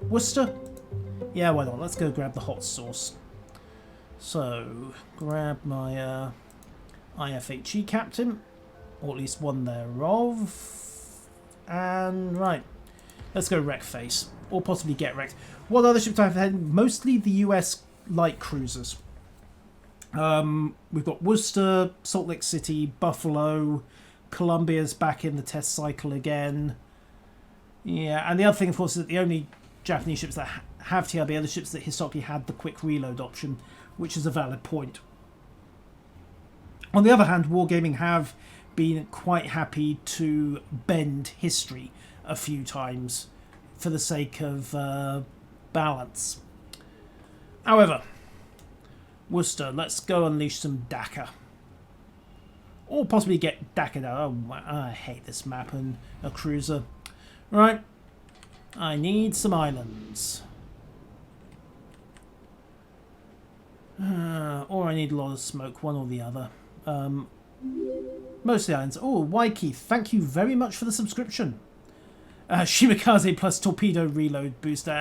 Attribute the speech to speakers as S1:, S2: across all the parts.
S1: Worcester? Yeah, why not? Let's go grab the hot sauce. So, grab my IFHE captain, or at least one thereof. And, right, let's go wreck face, or possibly get wrecked. What other ships I've had? Mostly the US light cruisers. We've got Worcester, Salt Lake City, Buffalo, Columbia's back in the test cycle again. Yeah, and the other thing, of course, is that the only Japanese ships that have TRB are the ships that historically had the quick reload option, which is a valid point. On the other hand, Wargaming have been quite happy to bend history a few times for the sake of balance. However, Worcester, let's go unleash some Dakar. Or possibly get Dakar down. Oh, I hate this map and a cruiser. Right, I need some islands. Or I need a lot of smoke, one or the other. Mostly islands. Oh, WiP, thank you very much for the subscription. Shimikaze plus torpedo reload booster.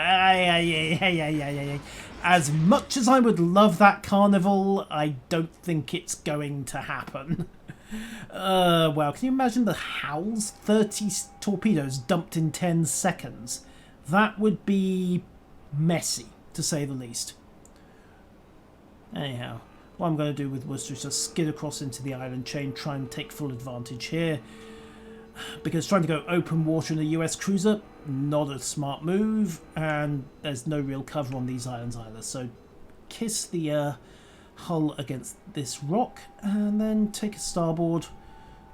S1: As much as I would love that carnival, I don't think it's going to happen. Well, can you imagine the howls? 30 torpedoes dumped in 10 seconds. That would be messy, to say the least. Anyhow, what I'm going to do with Worcester is just skid across into the island chain, try and take full advantage here. Because trying to go open water in a US cruiser, not a smart move, and there's no real cover on these islands either. So kiss the hull against this rock, and then take a starboard,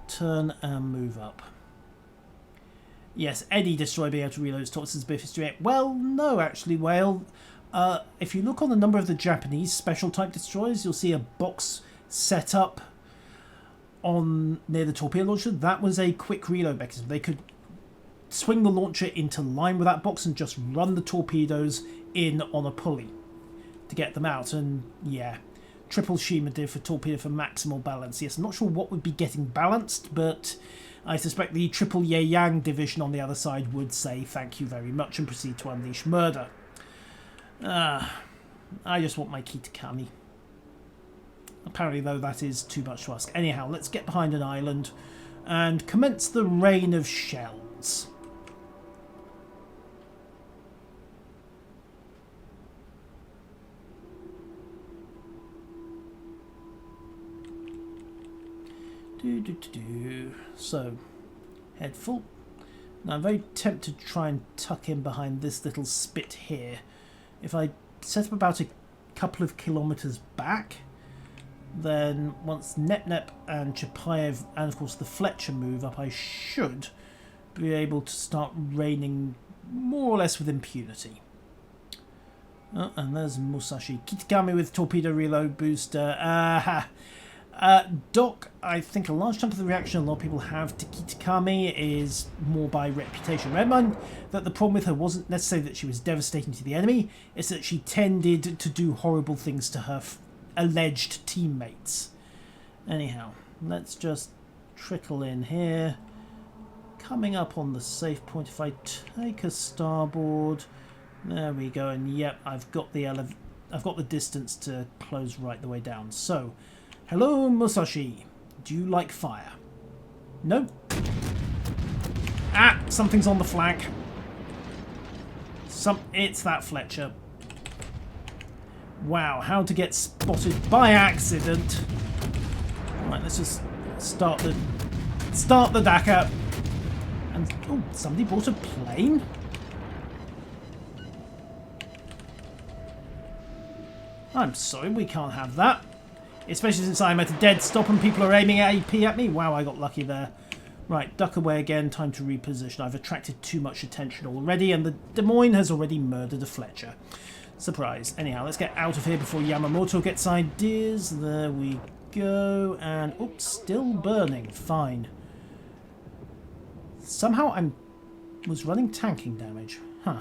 S1: turn and move up. Yes, any destroyer being able to reload its torpedoes is history. Well, no, actually, Whale. If you look on the number of the Japanese special type destroyers, you'll see a box set up on near the torpedo launcher. That was a quick reload mechanism. They could swing the launcher into line with that box and just run the torpedoes in on a pulley to get them out. And yeah, triple Shima div for torpedo for maximal balance. Yes, I'm not sure what would be getting balanced, but I suspect the triple Ye Yang division on the other side would say thank you very much and proceed to unleash murder. I just want my Kitakami. Apparently, though, that is too much to ask. Anyhow, let's get behind an island and commence the rain of shells. So, head full. Now, I'm very tempted to try and tuck in behind this little spit here. If I set up about a couple of kilometres back, then once Nep and Chapayev and of course the Fletcher move up, I should be able to start raining more or less with impunity. Oh, and there's Musashi. Kitakami with torpedo reload booster. Doc, I think a large chunk of the reaction a lot of people have to Kitakami is more by reputation. Bear in mind that the problem with her wasn't necessarily that she was devastating to the enemy, it's that she tended to do horrible things to her alleged teammates. Anyhow, let's just trickle in here. Coming up on the safe point, if I take a starboard, there we go, and yep, I've got the distance to close right the way down. So, hello Musashi, do you like fire? No? Ah, something's on the flank. It's that Fletcher. Wow, how to get spotted by accident. Right, let's just start the Dakar. And oh, somebody brought a plane. I'm sorry, we can't have that. Especially since I'm at a dead stop and people are aiming at AP at me. Wow, I got lucky there. Right, duck away again, time to reposition. I've attracted too much attention already, and the Des Moines has already murdered a Fletcher. Surprise. Anyhow, let's get out of here before Yamamoto gets ideas. There we go. And, oops, still burning. Fine. Somehow I was running tanking damage. Huh.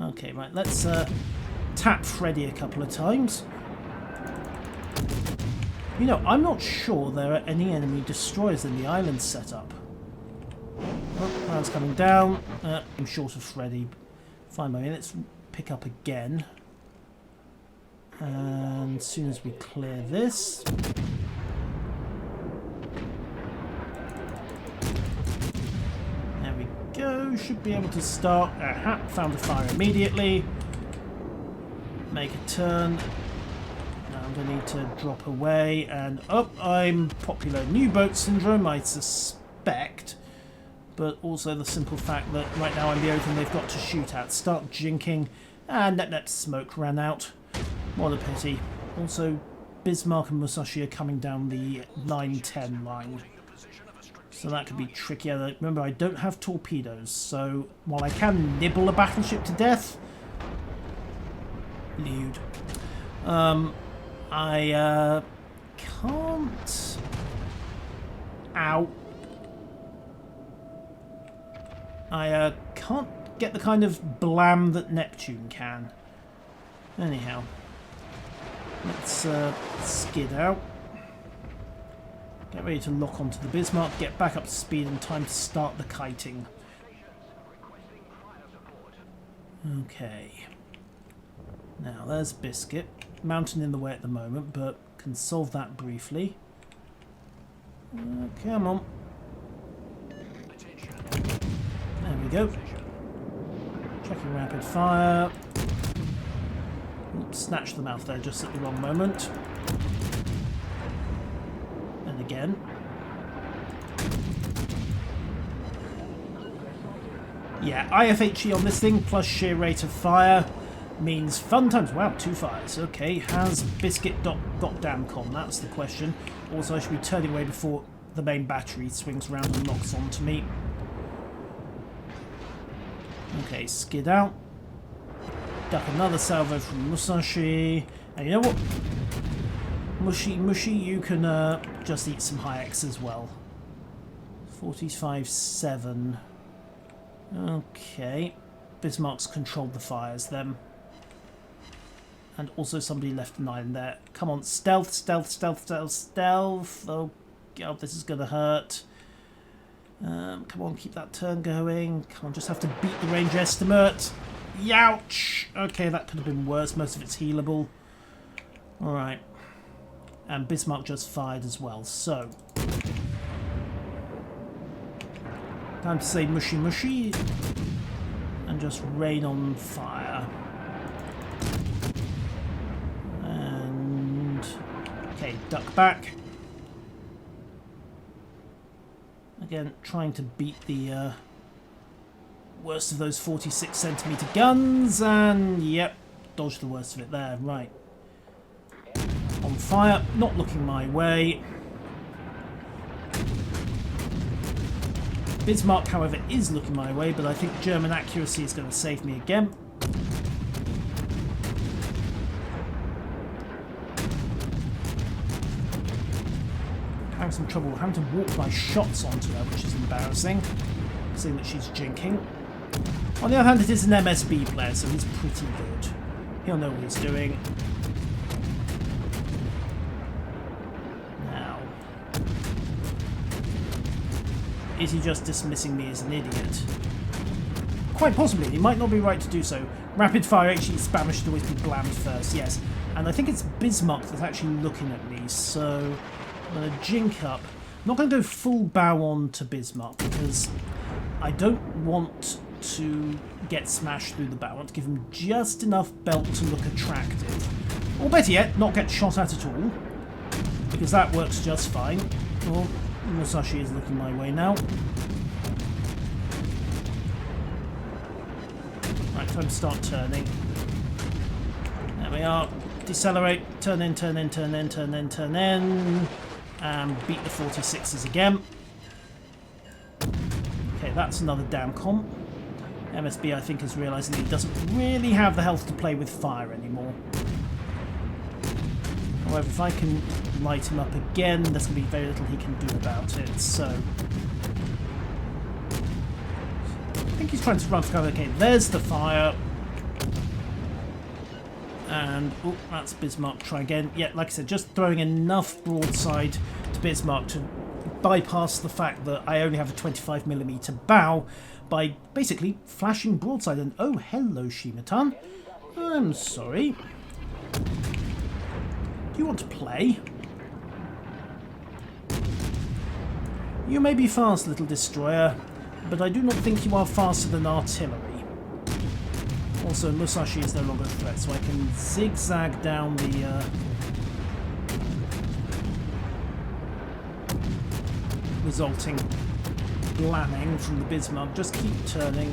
S1: Okay, right, let's tap Freddy a couple of times. You know, I'm not sure there are any enemy destroyers in the island setup. Oh, round's coming down. I'm short of Freddy. Fine by me. Let's pick up again. And as soon as we clear this... There we go. Should be able to start. Aha, found the fire immediately. Make a turn. Now I'm going to need to drop away. And I'm popular new boat syndrome, I suspect. But also the simple fact that right now I'm the only thing they've got to shoot at. Start jinking. And that smoke ran out. What a pity. Also, Bismarck and Musashi are coming down the 9-10 line. So that could be trickier. Remember, I don't have torpedoes, so while I can nibble a battleship to death... Lewd. I can't... Ow. I can't get the kind of blam that Neptune can. Anyhow. Let's skid out. Get ready to lock onto the Bismarck, get back up to speed in time to start the kiting. Okay. Now there's Biscuit. Mountain in the way at the moment, but can solve that briefly. Come on. There we go. Checking rapid fire. Oops, snatched them out there just at the wrong moment. And again. Yeah, IFHE on this thing plus sheer rate of fire means fun times. Wow, 2 fires. Okay, has Biscuit got damcon? That's the question. Also, I should be turning away before the main battery swings around and locks onto me. Okay, skid out. Duck another salvo from Musashi. And you know what? Mushy, you can just eat some Hayeks as well. 45-7. Okay. Bismarck's controlled the fires then. And also somebody left an island there. Come on, stealth, stealth, stealth, stealth, stealth. Oh god, this is going to hurt. Come on, keep that turn going. Come on, just have to beat the range estimate. Youch! Okay, that could have been worse. Most of it's healable. Alright. And Bismarck just fired as well, so... Time to say mushy mushy. And just rain on fire. And... Okay, duck back. Again, trying to beat the worst of those 46cm guns, and yep, dodged the worst of it there. Right. On fire, not looking my way. Bismarck, however, is looking my way, but I think German accuracy is going to save me again. Having some trouble having to walk my shots onto her, which is embarrassing, seeing that she's jinking. On the other hand, it is an MSB player, so he's pretty good. He'll know what he's doing. Now, is he just dismissing me as an idiot? Quite possibly. He might not be right to do so. Rapid fire, actually, Spanish should always be blammed first, yes. And I think it's Bismarck that's actually looking at me, so... I'm going to jink up. I'm not going to go full bow on to Bismarck because I don't want to get smashed through the bow. I want to give him just enough belt to look attractive. Or better yet, not get shot at all, because that works just fine. Well, Musashi is looking my way now. Right, time to start turning. There we are. Decelerate, turn in, turn in, turn in, turn in, turn in. And beat the 46s again. Okay, that's another damcon. MSB, I think, is realising he doesn't really have the health to play with fire anymore. However, if I can light him up again, there's going to be very little he can do about it, so... I think he's trying to run for cover. Okay, there's the fire. And, oh, that's Bismarck. Try again. Yeah, like I said, just throwing enough broadside to Bismarck to bypass the fact that I only have a 25mm bow by basically flashing broadside. And oh, hello, Shimatan. I'm sorry. Do you want to play? You may be fast, little destroyer, but I do not think you are faster than artillery. Also, Musashi is no longer a threat, so I can zigzag down the resulting blamming from the Bismarck. Just keep turning.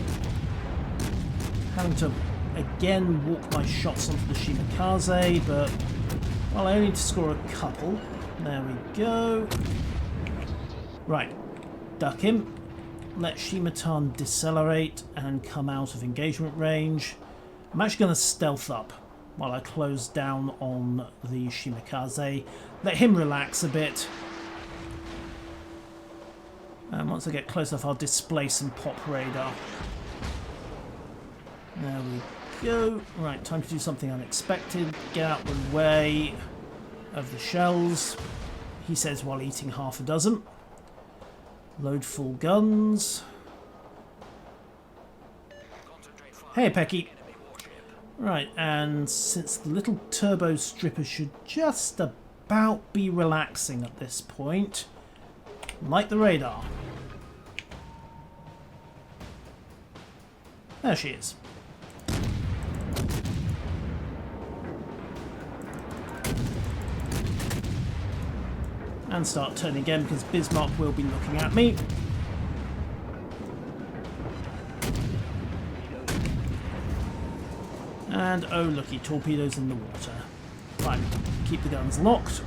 S1: Having to again walk my shots onto the Shimakaze, but well, I only need to score a couple. There we go. Right, duck him. Let Shimatan decelerate and come out of engagement range. I'm actually going to stealth up while I close down on the Shimakaze. Let him relax a bit. And once I get close enough, I'll displace and pop radar. There we go. Right, time to do something unexpected. Get out the way of the shells, he says while eating half a dozen. Load full guns. Hey, Pecky. Right, and since the little turbo stripper should just about be relaxing at this point, light the radar. There she is. And start turning again because Bismarck will be looking at me. And oh looky, torpedoes in the water. Fine, keep the guns locked.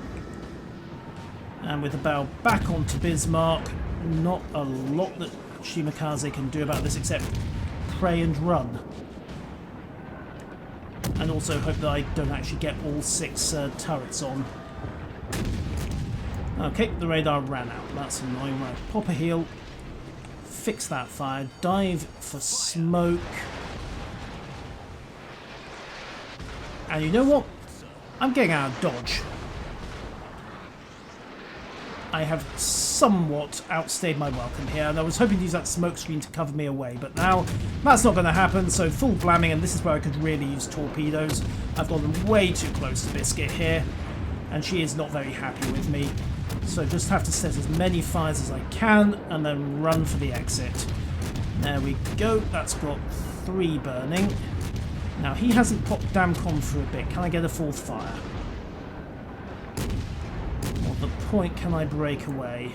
S1: And with the bow back onto Bismarck, not a lot that Shimakaze can do about this except pray and run. And also hope that I don't actually get all 6 turrets on. Okay, the radar ran out. That's annoying. Right, pop a heel. Fix that fire. Dive for smoke. And you know what? I'm getting out of dodge. I have somewhat outstayed my welcome here, and I was hoping to use that smoke screen to cover me away, but now that's not going to happen, so full blamming, and this is where I could really use torpedoes. I've got them way too close to Biscuit here, and she is not very happy with me. So just have to set as many fires as I can, and then run for the exit. There we go, that's got 3 burning. Now he hasn't popped Damcon for a bit. Can I get a 4th fire? At the point can I break away?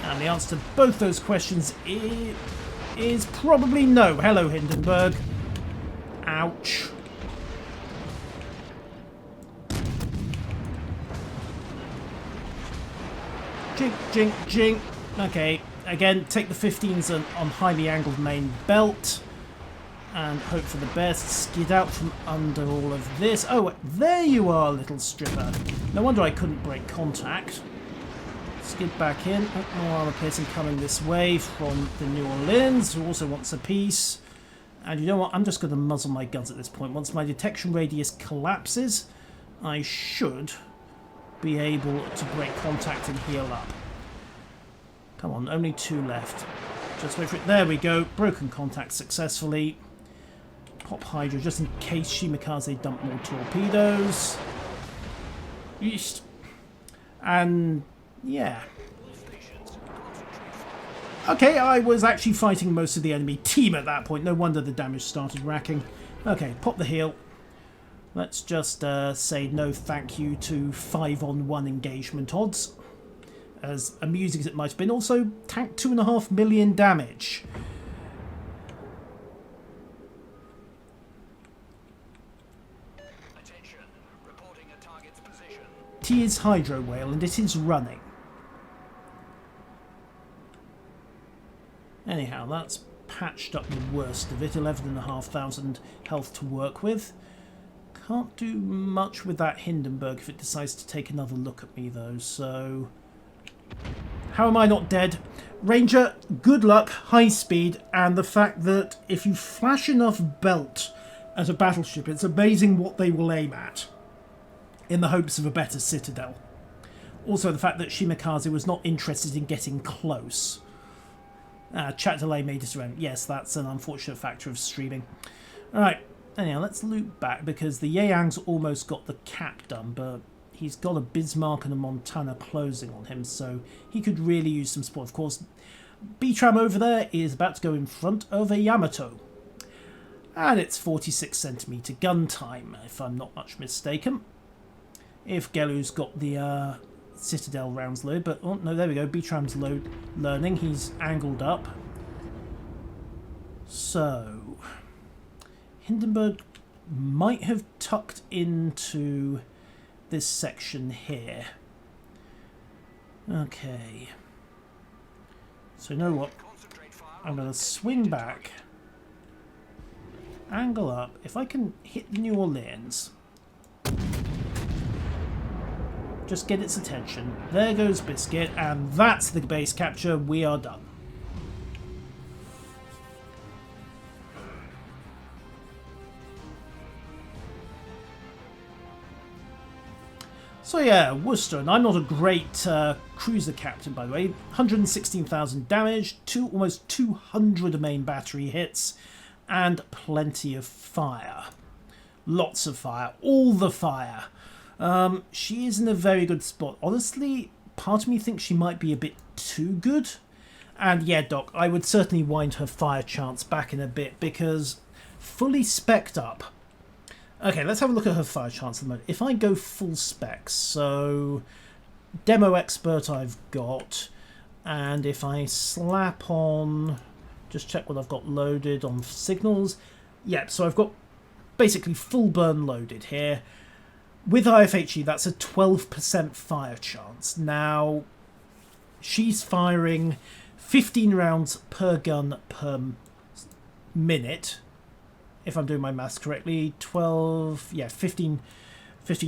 S1: And the answer to both those questions is probably no. Hello, Hindenburg. Ouch. Jink, jink, jink. Okay, again, take the 15s on highly angled main belt. And hope for the best. Skid out from under all of this. Oh, there you are, little stripper. No wonder I couldn't break contact. Skid back in. Oh, more armor piercing coming this way from the New Orleans, who also wants a piece. And you know what? I'm just going to muzzle my guns at this point. Once my detection radius collapses, I should be able to break contact and heal up. Come on, only 2 left. Just wait for it. There we go. Broken contact successfully. Pop Hydra just in case Shimakaze dump more torpedoes. Yeesh. And yeah. Okay, I was actually fighting most of the enemy team at that point. No wonder the damage started racking. Okay, pop the heel. Let's just say no thank you to 5-on-1 engagement odds. As amusing as it might have been. Also, tank 2.5 million damage.
S2: Attention, reporting a target's position.
S1: It is Hydro Whale and it is running. Anyhow, that's patched up the worst of it. 11,500 health to work with. Can't do much with that Hindenburg if it decides to take another look at me though, so... How am I not dead? Ranger, good luck, high speed, and the fact that if you flash enough belt at a battleship, it's amazing what they will aim at in the hopes of a better citadel. Also, the fact that Shimakaze was not interested in getting close. Chat delay made it around. Yes, that's an unfortunate factor of streaming. Alright, anyhow, let's loop back because the Yang's almost got the cap done, but he's got a Bismarck and a Montana closing on him, so he could really use some support. Of course, B-Tram over there is about to go in front of a Yamato. And it's 46cm gun time, if I'm not much mistaken. If Gelu's got the Citadel rounds loaded, but oh no, there we go. B-Tram's learning. He's angled up. So Hindenburg might have tucked into this section here. Okay. So you know what? I'm going to swing back, angle up. If I can hit New Orleans, just get its attention. There goes Biscuit, and that's the base capture. We are done. So yeah, Worcester, and I'm not a great cruiser captain, by the way. 116,000 damage, almost 200 main battery hits, and plenty of fire. Lots of fire, all the fire. She is in a very good spot. Honestly, part of me thinks she might be a bit too good. And yeah, Doc, I would certainly wind her fire chance back in a bit, because fully spec'd up. Okay, let's have a look at her fire chance at the moment. If I go full specs, so demo expert I've got, and if I slap on, just check what I've got loaded on signals. Yep, so I've got basically full burn loaded here. With IFHE, that's a 12% fire chance. Now, she's firing 15 rounds per gun per minute. If I'm doing my maths correctly, 15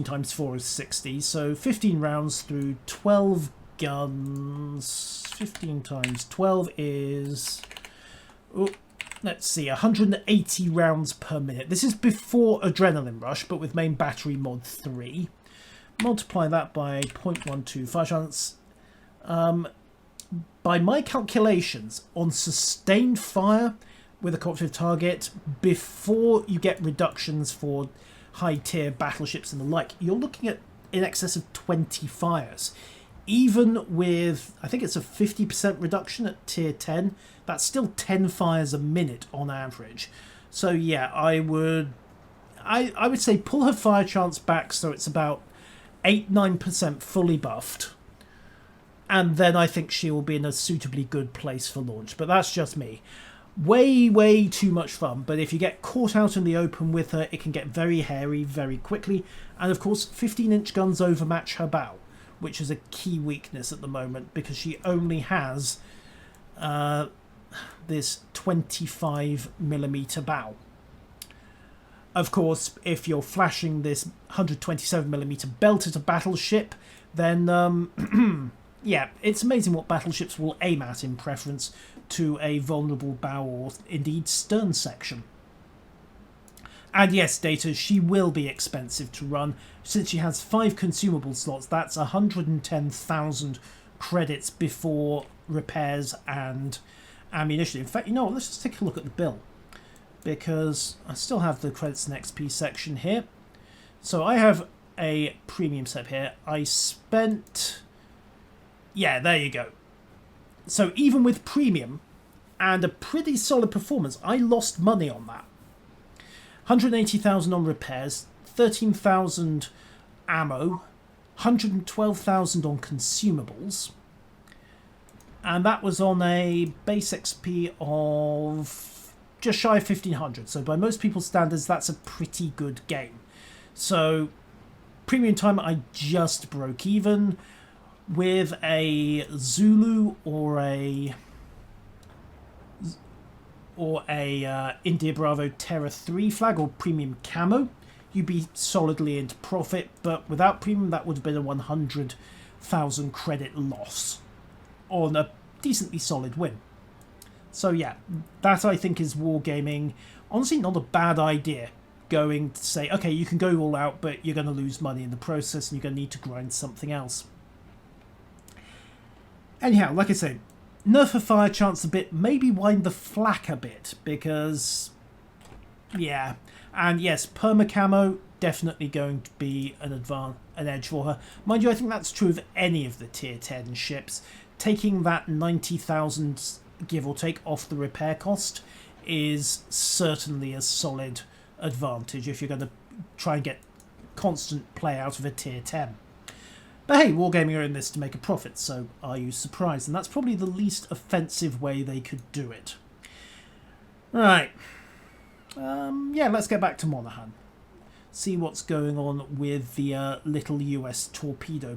S1: times 4 is 60. So 15 rounds through 12 guns. 15 times 12 is, let's see, 180 rounds per minute. This is before Adrenaline Rush, but with main battery mod 3. Multiply that by 0.12 fire chance. By my calculations, on sustained fire with a cooperative target, before you get reductions for high-tier battleships and the like, you're looking at in excess of 20 fires. Even with, I think it's a 50% reduction at tier 10, that's still 10 fires a minute on average. So yeah, I would say pull her fire chance back so it's about 8-9% fully buffed. And then I think she will be in a suitably good place for launch. But that's just me. Way too much fun, but if you get caught out in the open with her, it can get very hairy very quickly. And of course, 15-inch guns overmatch her bow, which is a key weakness at the moment because she only has this 25mm bow. Of course, if you're flashing this 127mm belt at a battleship, then yeah, it's amazing what battleships will aim at in preference to a vulnerable bow or indeed stern section. And yes, Data, she will be expensive to run. Since she has 5 consumable slots, that's 110,000 credits before repairs and ammunition. In fact, you know what, let's just take a look at the bill, because I still have the credits and XP section here. So I have a premium set here. I spent, yeah, there you go. So even with premium and a pretty solid performance, I lost money on that. 180,000 on repairs, 13,000 ammo, 112,000 on consumables, and that was on a base XP of just shy of 1,500. So by most people's standards, that's a pretty good game. So premium time, I just broke even. With a Zulu or a India Bravo Terra 3 flag or premium camo, you'd be solidly into profit, but without premium that would have been a 100,000 credit loss on a decently solid win. So yeah, that I think is wargaming. Honestly, not a bad idea. Going to say, okay, you can go all out, but you're going to lose money in the process and you're going to need to grind something else. Anyhow, like I say, nerf her fire chance a bit, maybe wind the flak a bit, because, yeah. And yes, perma camo, definitely going to be an edge for her. Mind you, I think that's true of any of the tier 10 ships. Taking that 90,000, give or take, off the repair cost is certainly a solid advantage if you're going to try and get constant play out of a tier 10. But hey, Wargaming are in this to make a profit, so are you surprised? And that's probably the least offensive way they could do it. Right. Yeah, let's get back to Monaghan. See what's going on with the little US torpedo